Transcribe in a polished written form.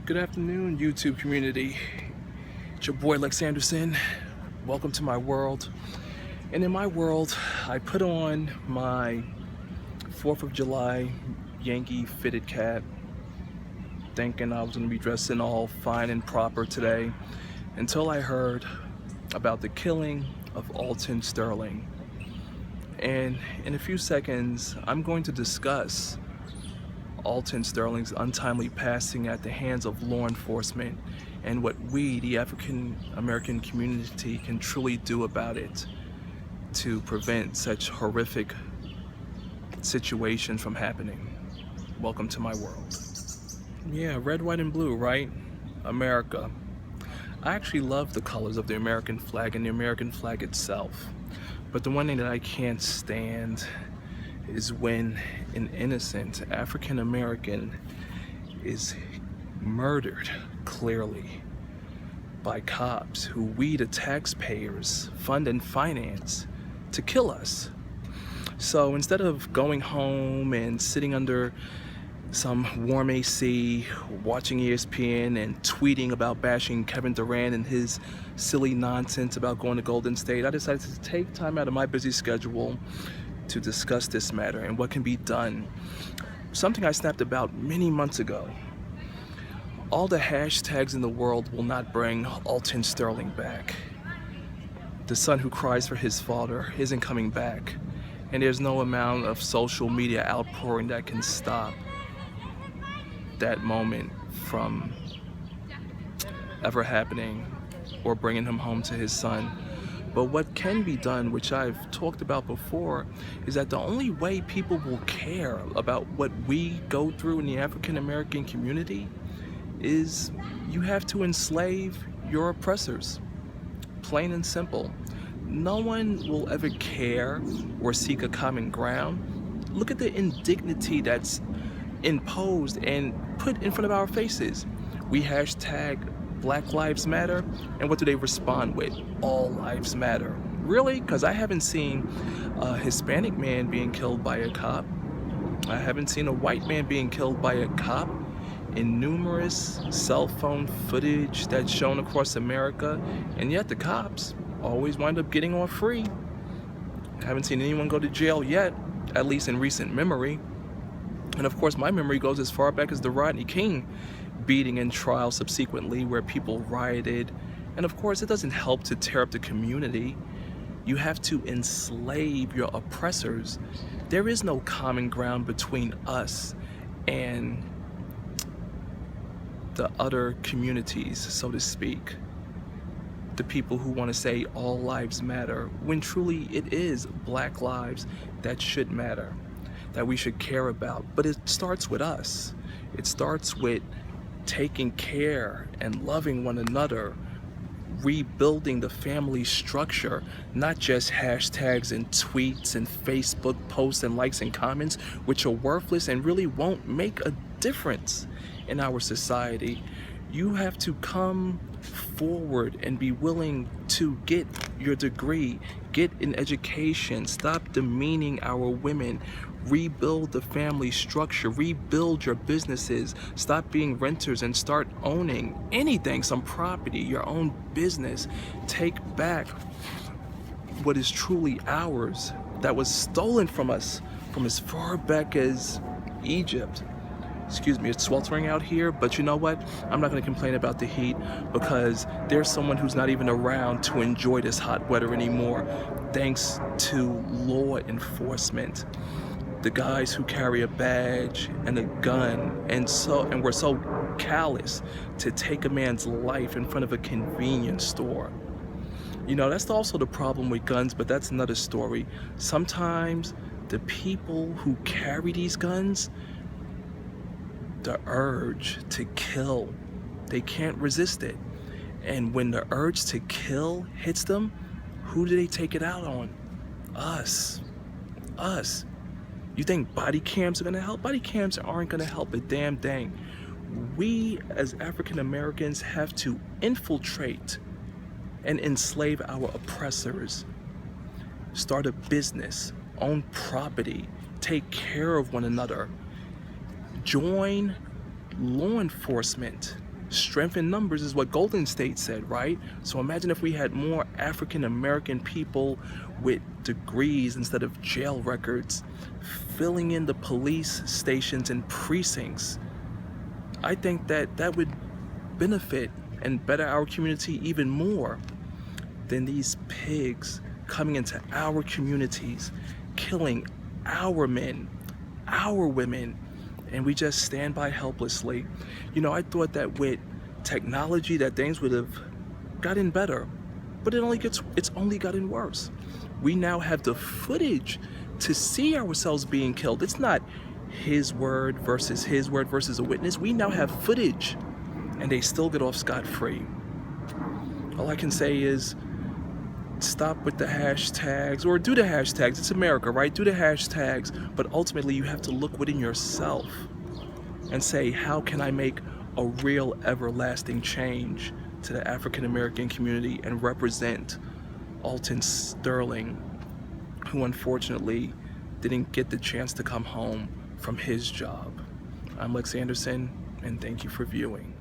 Good afternoon, YouTube community. It's your boy Lex Anderson. Welcome to my world. And in my world, I put on my 4th of July Yankee fitted cap, thinking I was going to be dressed in all fine and proper today, until I heard about the killing of Alton Sterling. And in a few seconds, I'm going to discuss Alton Sterling's untimely passing at the hands of law enforcement and what we, the African American community, can truly do about it to prevent such horrific situations from happening. Welcome to my world. Yeah, red, white, and blue, right? America. I actually love the colors of the American flag and the American flag itself. But the one thing that I can't stand is when an innocent African American is murdered, clearly, by cops who we, the taxpayers, fund and finance to kill us. So instead of going home and sitting under some warm AC, watching ESPN and tweeting about bashing Kevin Durant and his silly nonsense about going to Golden State, I decided to take time out of my busy schedule to discuss this matter and what can be done. Something I snapped about many months ago. All the hashtags in the world will not bring Alton Sterling back. The son who cries for his father isn't coming back, and there's no amount of social media outpouring that can stop that moment from ever happening or bringing him home to his son. But what can be done, which I've talked about before, is that the only way people will care about what we go through in the African American community is you have to enslave your oppressors. Plain and simple. No one will ever care or seek a common ground. Look at the indignity that's imposed and put in front of our faces. We hashtag Black Lives Matter, and what do they respond with? All lives matter. Really? Because I haven't seen a Hispanic man being killed by a cop. I haven't seen a white man being killed by a cop in numerous cell phone footage that's shown across America, and yet the cops always wind up getting off free. I haven't seen anyone go to jail yet, at least in recent memory. And of course, my memory goes as far back as the Rodney King beating and trial subsequently, where people rioted. And of course, it doesn't help to tear up the community. You have to enslave your oppressors. There is no common ground between us and the other communities, so to speak. The people who want to say all lives matter, when truly it is Black lives that should matter, that we should care about. But it starts with us. It starts with taking care and loving one another, rebuilding the family structure, not just hashtags and tweets and Facebook posts and likes and comments, which are worthless and really won't make a difference in our society. You have to come forward and be willing to get your degree, get an education, stop demeaning our women, rebuild the family structure, rebuild your businesses, stop being renters and start owning anything, some property, your own business. Take back what is truly ours, that was stolen from us from as far back as Egypt. Excuse me, it's sweltering out here, but you know what? I'm not going to complain about the heat, because there's someone who's not even around to enjoy this hot weather anymore, thanks to law enforcement. The guys who carry a badge and a gun, and we're so callous to take a man's life in front of a convenience store. You know, that's also the problem with guns, but that's another story. Sometimes the people who carry these guns, the urge to kill, they can't resist it. And when the urge to kill hits them, who do they take it out on? Us. You think body cams are gonna help? Body cams aren't gonna help a damn thing. We as African Americans have to infiltrate and enslave our oppressors. Start a business, own property, take care of one another. Join law enforcement Strength in numbers is what Golden State said, right? So imagine if we had more African American people with degrees instead of jail records filling in the police stations and precincts. I think that that would benefit and better our community even more than these pigs coming into our communities, killing our men, our women, and we just stand by helplessly. You know, I thought that with technology that things would have gotten better, but it's only gotten worse. We now have the footage to see ourselves being killed. It's not his word versus a witness. We now have footage, and they still get off scot-free. All I can say is stop with the hashtags, or do the hashtags. It's America, right? Do the hashtags, but ultimately you have to look within yourself and say, how can I make a real everlasting change to the African American community and represent Alton Sterling, who unfortunately didn't get the chance to come home from his job. I'm Lex Anderson, and thank you for viewing.